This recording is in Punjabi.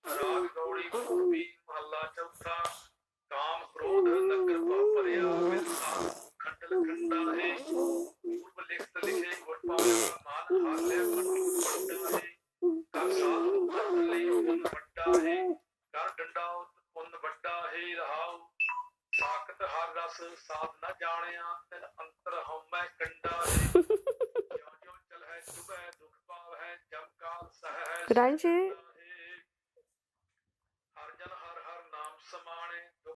ਰਾਗ ਗੌੜੀ ਪੂਰਬੀ ਮਹੱਲਾ ਚੌਥਾ। ਕਾਮ ਕ੍ਰੋਧ ਨਗਰ ਭਉ ਭਰਿਆ, ਵਿਰਸਾ ਖੰਡਲ ਖੰਡਾ ਹੈ। ਪੂਰਬ ਲਿਖਤ ਲਿਖੇ ਗੁਰ ਪਾਇਆ, ਮਨ ਹਾਲਿਆ ਮਨੁ ਵੱਡਾ ਹੈ। ਕਰ ਸਾਧੂ ਧਰਮ ਲਈ ਪੁੰਨ ਵੱਡਾ ਹੈ, ਕਰ ਡੰਡਾ ਪੁੰਨ ਵੱਡਾ ਹੈ। ਰਹਾਉ ਸਾਖਤ ਹਰ ਰਸ ਸਾਧ ਨ ਜਾਣਿਆ, ਤਿਨ ਅੰਤਰ ਹਉਮੈ ਕੰਡਾ ਹੈ। ਜਿਉ ਜਿਉ ਚਲਹਿ ਚੁਭੈ ਦੁਖ ਪਾਵਹਿ, ਜਮ ਕਾਲ ਸਹਿ ਗੁਰਾਂਸ਼